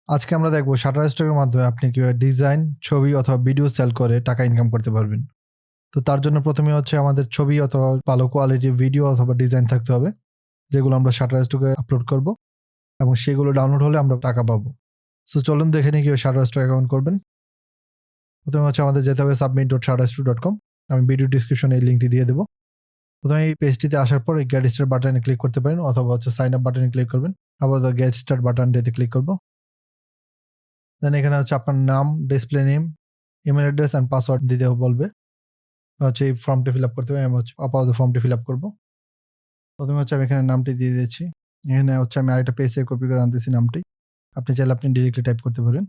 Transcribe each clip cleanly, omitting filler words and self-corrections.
আজকে আমরা দেখব Shutterstock এর মাধ্যমে আপনি কিভাবে ডিজাইন, ছবি অথবা ভিডিও সেল করে টাকা ইনকাম করতে পারবেন। তো তার জন্য প্রথমে হচ্ছে আমাদের ছবি অথবা ভালো কোয়ালিটির ভিডিও অথবা ডিজাইন থাকতে হবে, যেগুলো আমরা Shutterstock এ আপলোড করব এবং সেগুলো ডাউনলোড হলে আমরা টাকা পাবো। সো চলুন দেখে নিই কিভাবে Shutterstock অ্যাকাউন্ট করবেন। প্রথমে হচ্ছে আমাদের যেতে হবে submit.shutterstock.com। আমি ভিডিও ডেসক্রিপশনে এই লিঙ্কটি দিয়ে দেবো। প্রথমে এই পেজটিতে আসার পর এই গেট স্টার্ট বাটনে ক্লিক করতে পারেন অথবা হচ্ছে সাইন আপ বাটনে ক্লিক করবেন। আবার গেট স্টার্ট বাটনটিতে ক্লিক করব। দেন এখানে হচ্ছে আপনার নাম, display name, email address and password দিতে বলবে। হচ্ছে এই ফর্মটি ফিল আপ করতে হবে। আমি হচ্ছে আপাতত ফর্মটি ফিল আপ করবো। প্রথমে হচ্ছে আমি এখানে নামটি দিয়ে দিচ্ছি। এখানে হচ্ছে আমি আরেকটা পেজ থেকে কপি করে আনতেছি নামটি। আপনি চাইলে আপনি ডিরেক্টলি টাইপ করতে পারেন।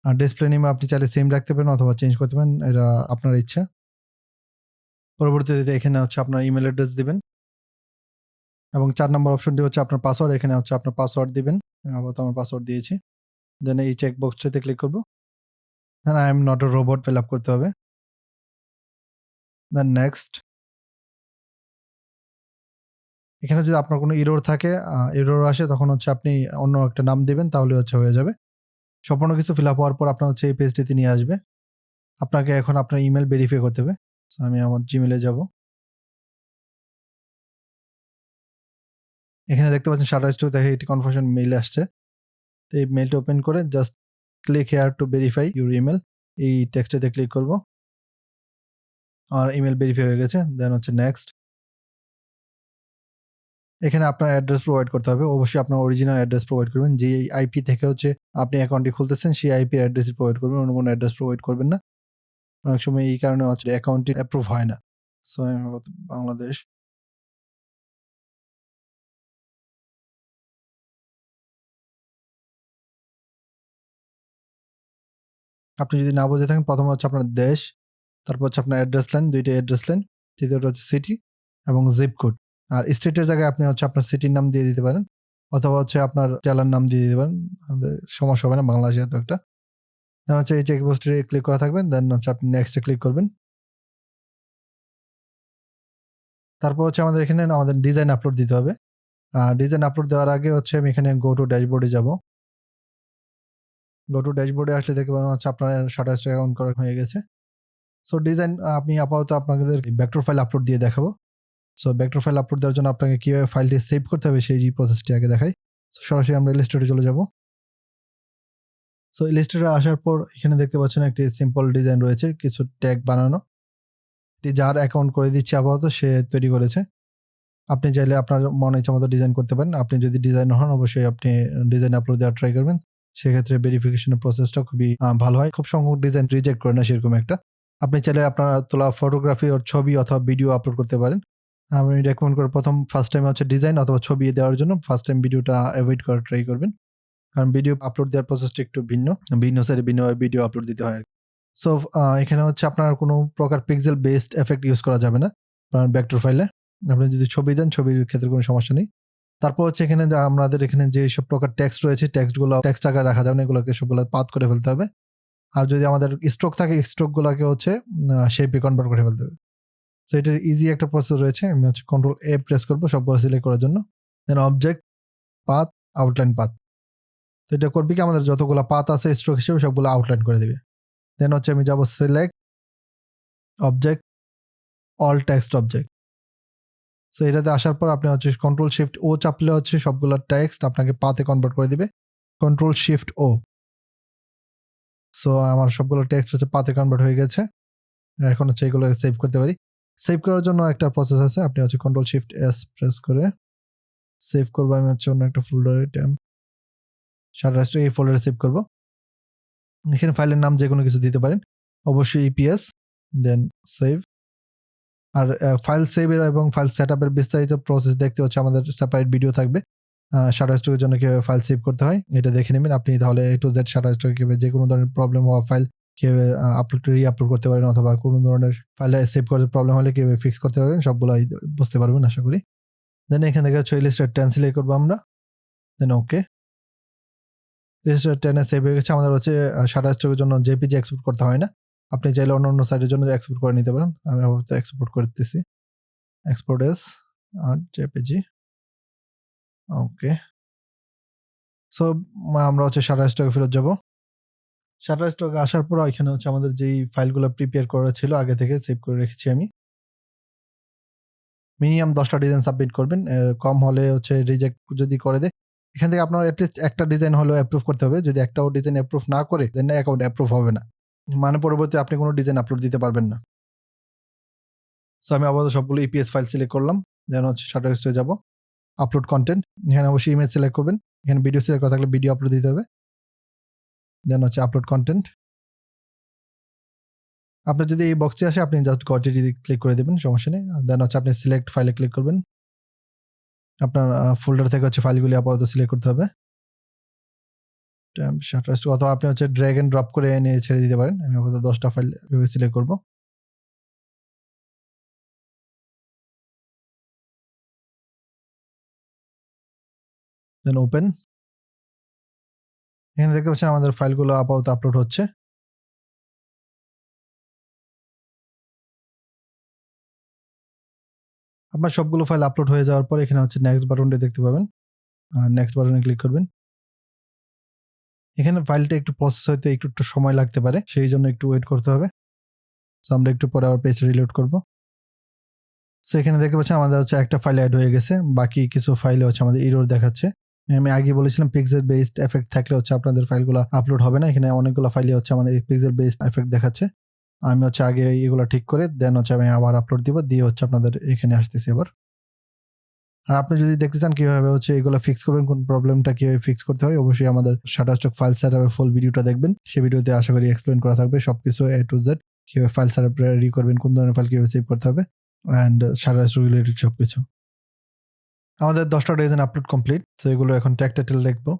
আর ডিসপ্লে নেম আপনি চাইলে সেম রাখতে পারেন অথবা চেঞ্জ করতে পারেন, এটা আপনার ইচ্ছা। পরবর্তীতে এখানে হচ্ছে আপনার ইমেল অ্যাড্রেস দিবেন এবং 4 নম্বর অপশনটি হচ্ছে আপনার পাসওয়ার্ড। এখানে হচ্ছে আপনার পাসওয়ার্ড দিবেন। আপাতত আমার পাসওয়ার্ড দিয়েছি। দেন এই চেক বক্সটাতে ক্লিক করব। Then I am not a robot fill up করতে হবে। Then next. এখানে যদি আপনার কোনো এরর থাকে, এরর আসে, তখন হচ্ছে আপনি অন্য একটা নাম দিবেন, তাহলে হচ্ছে হয়ে যাবে। সম্পূর্ণ কিছু ফিল আপ হওয়ার পর আপনার হচ্ছে এই পেজটিতে নিয়ে আসবে। আপনাকে এখন আপনার ইমেল ভেরিফাই করতে হবে। সো আমি আমার জিমেইলে যাব। এখানে দেখতে পাচ্ছেন Shutterstock থেকে একটি কনফার্মেশন মেইল আসছে। তো এই মেইলটা ওপেন করে just click here to verify your email, এই টেক্সটটাতে ক্লিক করব। আর ইমেল ভেরিফাই হয়ে গেছে। দেন হচ্ছে নেক্সট। এখানে আপনার অ্যাড্রেস প্রোভাইড করতে হবে। অবশ্যই আপনার অরিজিনাল অ্যাড্রেস প্রোভাইড করবেন। যে আইপি থেকে হচ্ছে আপনি অ্যাকাউন্টটি খুলতেছেন, সেই আইপি অ্যাড্রেসই প্রোভাইড করবেন। অন্য কোনো অ্যাড্রেস প্রোভাইড করবেন না। অনেক সময় এই কারণে হচ্ছে অ্যাকাউন্টটি অ্যাপ্রুভ হয় না। সো আমি বাংলাদেশ। আপনি যদি না বুঝে থাকেন, প্রথমে হচ্ছে আপনার দেশ, তারপর হচ্ছে আপনার অ্যাড্রেস লাইন, ২ টা অ্যাড্রেস লাইন, তৃতীয়টা হচ্ছে সিটি এবং জিপ কোড। আর স্টেটের জায়গায় আপনি হচ্ছে আপনার সিটির নাম দিয়ে দিতে পারেন অথবা হচ্ছে আপনার জেলার নাম দিয়ে দিতে পারেন। আমাদের সমস্যা হবে না, বাংলাদেশে তো একটা। দেন হচ্ছে এই চেক বক্সটি ক্লিক করা থাকবেন। দেন হচ্ছে আপনি নেক্সটে ক্লিক করবেন। তারপর হচ্ছে আমাদের এখানে আমাদের ডিজাইন আপলোড দিতে হবে। ডিজাইন আপলোড দেওয়ার আগে হচ্ছে আমি এখানে গো টু ড্যাশবোর্ডে যাব। গো টু ড্যাশবোর্ডে আসলে দেখতে পাবেন হচ্ছে আপনার Shutterstock অ্যাকাউন্ট করা হয়ে গেছে। সো ডিজাইন আপনি আপাতত আপনাদের ভেক্টর ফাইল আপলোড দিয়ে দেখাবো। সো ভেক্টর ফাইল আপলোড দেওয়ার জন্য আপনাকে কিভাবে ফাইলটি সেভ করতে হবে সেই প্রসেসটি আগে দেখাই। সরাসরি আমরা ইলাস্ট্রেটরে চলে যাব। সো ইলাস্ট্রেটরে আসার পর এখানে দেখতে পাচ্ছেন একটি সিম্পল ডিজাইন রয়েছে, কিছু ট্যাগ বানানো। এটি যার অ্যাকাউন্ট করে দিচ্ছে আপাতত সে তৈরি করেছে। আপনি চাইলে আপনার মনে ইচ্ছা মতো ডিজাইন করতে পারেন। আপনি যদি ডিজাইনার হন, অবশ্যই আপনি ডিজাইন আপলোড দেওয়ার ট্রাই করবেন। সেক্ষেত্রে ভেরিফিকেশনের প্রসেসটা খুবই ভালো হয়। খুব সংখ্যক ডিজাইন রিজেক্ট করে না সেরকম একটা। আপনি চাইলে আপনার তোলা ফটোগ্রাফি ও ছবি অথবা ভিডিও আপলোড করতে পারেন। আমি রেকমেন্ড করব ফার্স্ট টাইম হচ্ছে ডিজাইন অথবা ছবি দেওয়ার জন্য ফার্স্ট টাইম ভিডিওটা এভয়েড করার ট্রাই করবেন। কারণ ভিডিও আপলোড দেওয়ার প্রসেসটা একটু ভিন্ন সাইডে ভিন্নভাবে ভিডিও আপলোড দিতে হয়। সো এখানে হচ্ছে আপনার কোনো প্রকার পিক্সেল বেসড এফেক্ট ইউজ করা যাবে না আপনার ভেক্টর ফাইলে। আপনি যদি ছবি দেন, ছবির ক্ষেত্রে কোনো সমস্যা নেই। তারপর হচ্ছে এখানে আমাদের এখানে যে সব প্রকার টেক্সট রয়েছে, টেক্সট আকারে রাখা যাবে না, এগুলোকে সবগুলো পাথ করে ফেলতে হবে। আর যদি আমাদের স্ট্রোক থাকে, স্ট্রোকগুলোকে হচ্ছে শেপে কনভার্ট করে ফেলতে হবে। সো এটার ইজি একটা প্রসেস রয়েছে। আমি হচ্ছে কন্ট্রোল এ প্রেস করবো সবগুলো সিলেক্ট করার জন্য। Then object, path, outline path. তো এটা করবে কি, আমাদের যতগুলো পাথ আছে স্ট্রোক হিসেবে সবগুলো আউটলাইন করে দিবে। দেন হচ্ছে আমি যাবো select, object, all text object. So এটাতে আসার পর আপনি হচ্ছে কন্ট্রোল শিফট ও চাপলে হচ্ছে সবগুলো টেক্সট আপনাকে পাথে কনভার্ট করে দিবে। কন্ট্রোল শিফট ও। সো আমার সবগুলো টেক্সট হচ্ছে পাথে কনভার্ট হয়ে গেছে। এখন হচ্ছে এগুলো সেভ করতে পারি। সেভ করার জন্য একটা প্রসেস আছে। আপনি হচ্ছে কন্ট্রোল শিফট এস প্রেস করে সেভ করবো। আমি হচ্ছে অন্য একটা ফোল্ডারে Shutterstock এই ফোল্ডারে সেভ করবো। এখানে ফাইলের নাম যে কোনো কিছু দিতে পারেন, অবশ্যই ইপিএস। দেন সেভ। আর ফাইল সেভের এবং ফাইল সেটআপের বিস্তারিত প্রসেস দেখতে হচ্ছে আমাদের সেপারেট ভিডিও থাকবে। Shutterstock-এর জন্য কিভাবে ফাইল সেভ করতে হয় এটা দেখে নেবেন। আপনি তাহলে A to Z Shutterstock কিভাবে যে কোনো ধরনের প্রবলেম হওয়া ফাইল কিভাবে রি-আপলোড করতে পারেন অথবা কোনো ধরনের ফাইলে সেভ করতে প্রবলেম হলে কিভাবে ফিক্স করতে পারবেন সবগুলাই বুঝতে পারবেন আশা করি। দেন এখান থেকে হচ্ছে ইলাস্ট্রেটর 10 সিলেক্ট করবো আমরা। দেন ওকে। ইলাস্ট্রেটর 10 এ সেভ হয়ে গেছে। আমাদের হচ্ছে Shutterstock-এর জন্য জেপিজি এক্সপোর্ট করতে হয় না। আপনি চাইলে অন্য সাইটের জন্য এক্সপোর্ট করে নিতে পারেন। আমি আপাতত এক্সপোর্ট করতেছি। এক্সপোর্ট এস আর জেপিজি। ওকে। সো আমরা হচ্ছে Shutterstock ফেরত যাব। Shutterstock আসার পর এখানে হচ্ছে আমাদের যেই ফাইলগুলো প্রিপেয়ার করা ছিল আগে থেকে সেভ করে রেখেছি আমি। মিনিমাম 10টা ডিজাইন সাবমিট করবেন। কম হলে হচ্ছে রিজেক্ট যদি করে দেয়, এখান থেকে আপনার এটলিস্ট একটা ডিজাইন হলেও অ্যাপ্রুভ করতে হবে। যদি একটাও ডিজাইন অ্যাপ্রুভ না করে দেন অ্যাকাউন্ট অ্যাপ্রুভ হবে না। মানে পরবর্তীতে আপনি কোনো ডিজাইন আপলোড দিতে পারবেন না। সো আমি আপাতত সবগুলো ইপিএস ফাইল সিলেক্ট করলাম। দেন হচ্ছে Shutterstock যাব। Upload content. এখানে অবশ্যই ইমেজ সিলেক্ট করবেন। এখানে ভিডিও সিলেক্ট করা থাকলে ভিডিও আপলোড দিতে হবে। দেন হচ্ছে আপলোড কনটেন্ট। আপনার যদি এই বক্সটি আসে আপনি জাস্ট গট ইট ক্লিক করে দেবেন, সমস্যা নেই। দেন হচ্ছে আপনি সিলেক্ট ফাইলে ক্লিক করবেন। আপনার ফোল্ডার থেকে হচ্ছে ফাইলগুলি আপাতত সিলেক্ট করতে হবে। Shutterstock অথবা আপনি হচ্ছে ড্র্যাগ এন্ড ড্রপ করে এনে ছেড়ে দিতে পারেন। আমি আপাতত 10টা ফাইল এভাবে সিলেক্ট করব। Then open. এখানে দেখতে পাচ্ছেন আমাদের ফাইলগুলো আপাতত আপলোড হচ্ছে। আপনার সবগুলো ফাইল আপলোড হয়ে যাওয়ার পর এখানে হচ্ছে নেক্সট বাটনটি দেখতে পাবেন। নেক্সট বাটনে ক্লিক করবেন। এখানে ফাইলটা একটু প্রসেস হইতে একটু সময় লাগতে পারে, সেই জন্য একটু ওয়েট করতে হবে। সো আমরা একটু পরে আবার পেজ রিলোড করব। সো এখানে দেখতে পাচ্ছেন আমাদের হচ্ছে একটা ফাইল অ্যাড হয়ে গেছে, বাকি কিছু ফাইলে হচ্ছে আমাদের এরর দেখাচ্ছে। আমি আগে বলেছিলাম পিক্সেল বেসড এফেক্ট থাকলে হচ্ছে আপনাদের ফাইলগুলো আপলোড হবে না। এখানে অনেকগুলো ফাইলে হচ্ছে আমাদের পিক্সেল বেসড এফেক্ট দেখাচ্ছে। আমি হচ্ছে আগে এগুলো ঠিক করে দেন হচ্ছে আমি আবার আপলোড দিব, দিয়ে হচ্ছে আপনাদের এখানে আসতেছি আবার। আর আপনি যদি দেখতে চান কিভাবে হচ্ছে এগুলো ফিক্স করবেন, কোন প্রবলেমটা কিভাবে ফিক্স করতে হয়, অবশ্যই আমাদের Shutterstock ফাইল সেটআপের ফুল ভিডিওটা দেখবেন। সেই ভিডিওতে আশা করি এক্সপ্লেইন করা থাকবে সবকিছু A to Z, কিভাবে ফাইল সেটআপ রেডি করবেন, কোন ধরনের ফাইল কিভাবে সেভ করতে হবে এন্ড Shutterstock রিলেটেড সবকিছু। আমাদের 10টা ডিজাইন আপলোড কমপ্লিট। সো এগুলো এখন ট্যাগ টাইটেল লিখবো।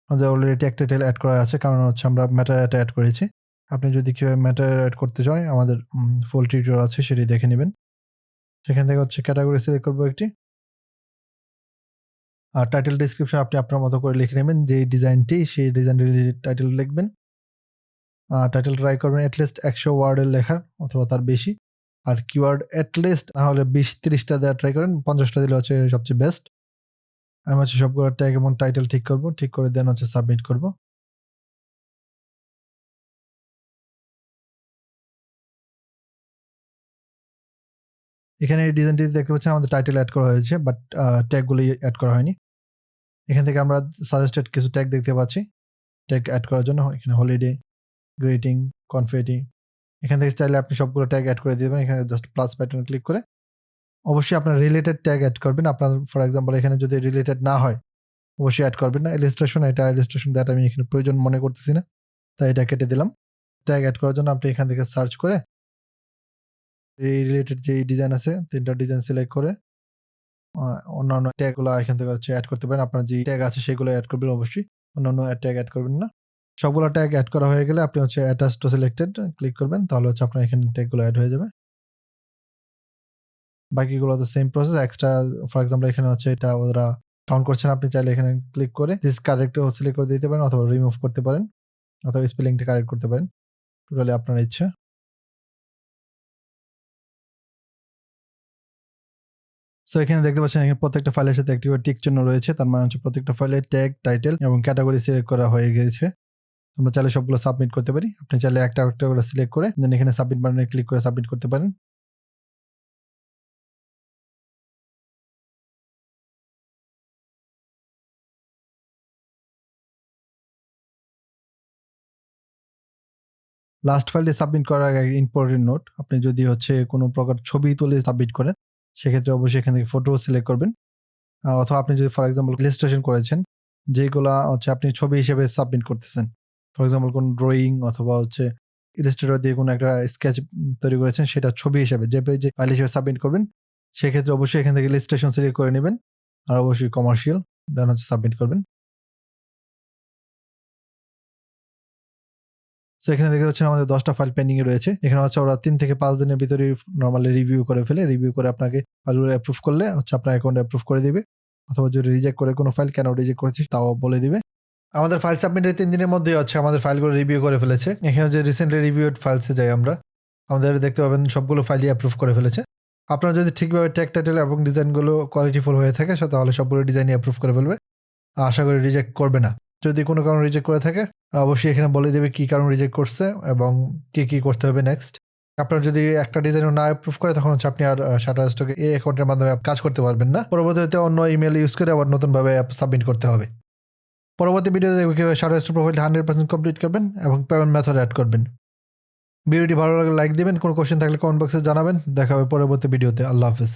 আমাদের অলরেডি ট্যাগ টাইটেল অ্যাড করা আছে, কারণ হচ্ছে আমরা মেটা ডেটা অ্যাড করেছি। আপনি যদি কিভাবে মেটা অ্যাড করতে চান আমাদের ফুল টিউটোরিয়াল আছে, সেটি দেখে নেবেন। সেখান থেকে হচ্ছে ক্যাটাগরি সিলেক্ট করব একটি। আর টাইটেল ডেসক্রিপশন আপনি আপনার মতো করে লিখে নেবেন, যে ডিজাইনটি সেই ডিজাইন রিলেটেড টাইটেল লিখবেন। টাইটেল ট্রাই করবেন অ্যাটলিস্ট 100 ওয়ার্ডের লেখার অথবা তার বেশি। আর কিওয়ার্ড অ্যাটলিস্ট তাহলে 20-30টা দেওয়ার ট্রাই করেন, 50টা দিলে হচ্ছে সবচেয়ে বেস্ট। আমি হচ্ছে সবগুলো ট্যাগ এবং টাইটেল ঠিক করব, ঠিক করে দেন হচ্ছে সাবমিট করব। এখানে এই ডিজাইনটি দেখতে পাচ্ছেন আমাদের টাইটেল অ্যাড করা হয়েছে, বাট ট্যাগগুলি অ্যাড করা হয়নি। এখান থেকে আমরা সাজেস্টেড কিছু ট্যাগ দেখতে পাচ্ছি ট্যাগ অ্যাড করার জন্য। এখানে হলিডে, গ্রিটিং, কনফেটি, এখান থেকে চাইলে আপনি সবগুলো ট্যাগ অ্যাড করে দিবেন। এখানে জাস্ট প্লাস বাটনে ক্লিক করে অবশ্যই আপনার রিলেটেড ট্যাগ অ্যাড করবেন। আপনার ফর এক্সাম্পল এখানে যদি রিলেটেড না হয় অবশ্যই অ্যাড করবেন না। ইলাস্ট্রেশন, এটা ইলাস্ট্রেশন দ্যাট আমি এখানে প্রয়োজন মনে করতেছি না, তাই এটা কেটে দিলাম। ট্যাগ অ্যাড করার জন্য আপনি এখান থেকে সার্চ করে এই রিলেটেড যে ডিজাইন আছে 3টা ডিজাইন সিলেক্ট করে অন্যান্য ট্যাগগুলো এখান থেকে হচ্ছে অ্যাড করতে পারেন। আপনার যে ট্যাগ আছে সেগুলো অ্যাড করবেন অবশ্যই, অন্যান্য ট্যাগ অ্যাড করবেন না। সবগুলো ট্যাগ অ্যাড করা হয়ে গেলে আপনি হচ্ছে অ্যাটাচ টু সিলেক্টেড ক্লিক করবেন, তাহলে হচ্ছে আপনার এখানে ট্যাগগুলো অ্যাড হয়ে যাবে। বাকিগুলো তো same process. Extra for example এখানে হচ্ছে এটা ওরা কাউন্ট করছেন, আপনি চাইলে এখানে ক্লিক করে দিস কারেক্ট সিলেক্ট করে দিতে পারেন অথবা রিমুভ করতে পারেন অথবা স্পেলিংটা কারেক্ট করতে পারেন, টোটালি আপনার ইচ্ছা। সো এখানে দেখতে পাচ্ছেন এখানে প্রত্যেকটা ফাইলের সাথে একটি করে টিক চিহ্ন রয়েছে, তার মানে হচ্ছে প্রত্যেকটা ফাইলের ট্যাগ, টাইটেল এবং ক্যাটাগরি সিলেক্ট করা হয়ে গেছে। আমরা চাইলে সবগুলো সাবমিট করতে পারি। আপনি চাইলে একটা একটা করে সিলেক্ট করে দেন এখানে সাবমিট বাটনে ক্লিক করে সাবমিট করতে পারেন। লাস্ট ফাইলটি সাবমিট করার আগে ইম্পর্টেন্ট নোট, আপনি যদি হচ্ছে কোনো প্রকার ছবি তুলে সাবমিট করেন সেক্ষেত্রে অবশ্যই এখান থেকে ফটো সিলেক্ট করবেন। অথবা আপনি যদি ফর এক্সাম্পল ইলাস্ট্রেশন করেছেন, যেগুলা হচ্ছে আপনি ছবি হিসেবে সাবমিট করতেছেন, ফর এক্সাম্পল কোন ড্রয়িং অথবা হচ্ছে ইলাস্ট্রেটর দিয়ে কোনো একটা স্কেচ তৈরি করেছেন, সেটা ছবি হিসেবে যে ফাইল হিসেবে সাবমিট করবেন, সেক্ষেত্রে অবশ্যই এখান থেকে ইলাস্ট্রেশন সিলেক্ট করে নেবেন আর অবশ্যই কমার্শিয়াল দেন হচ্ছে সাবমিট করবেন। সো এখানে দেখতে পাচ্ছেন আমাদের 10টা ফাইল পেন্ডিং এ রয়েছে। এখানে হচ্ছে ওরা 3 থেকে 5 দিনের ভিতরে নরমালি রিভিউ করে ফেলে। রিভিউ করে আপনাকে ফাইলগুলো অ্যাপ্রুভ করলে হচ্ছে আপনার অ্যাকাউন্ট অ্যাপ্রুভ করে দিবে, অথবা যদি রিজেক্ট করে কোনো ফাইল কেন রিজেক্ট করেছিস তাও বলে দিবে। আমাদের ফাইল সাবমিটের 3 দিনের মধ্যেই হচ্ছে আমাদের ফাইলগুলো রিভিউ করে ফেলেছে। এখানে যে রিসেন্টলি রিভিউড ফাইলসে যাই আমরা, আমাদের দেখতে পাবেন সবগুলো ফাইলই অ্যাপ্রুভ করে ফেলেছে। আপনারা যদি ঠিকভাবে ট্যাগ, টাইটেল এবং ডিজাইনগুলো কোয়ালিটিফুল হয়ে থাকে তাহলে সবগুলো ডিজাইনই অ্যাপ্রুভ করে ফেলবে। আশা করি রিজেক্ট করবে না। যদি কোনো কারণ রিজেক্ট করে থাকে অবশ্যই এখানে বলে দেবে কি কারণ রিজেক্ট করছে এবং কি করতে হবে নেক্সট। আপনার যদি একটা ডিজাইন না অ্যাপ্রুভ করে তখন হচ্ছে আপনি আর Shutterstock এই অ্যাকাউন্টের মাধ্যমে কাজ করতে পারবেন না। পরবর্তীতে অন্য ইমেল ইউজ করে আবার নতুনভাবে অ্যাপ সাবমিট করতে হবে। পরবর্তী ভিডিওতে দেখব কিভাবে Shutterstock প্রোফাইলটা 100% কমপ্লিট করবেন এবং পেমেন্ট মেথড অ্যাড করবেন। ভিডিওটি ভালো লাগলে লাইক দিবেন, কোনো কোশ্চেন থাকলে কমেন্ট বক্সে জানাবেন। দেখা হবে পরবর্তী ভিডিওতে। আল্লাহ হাফেজ।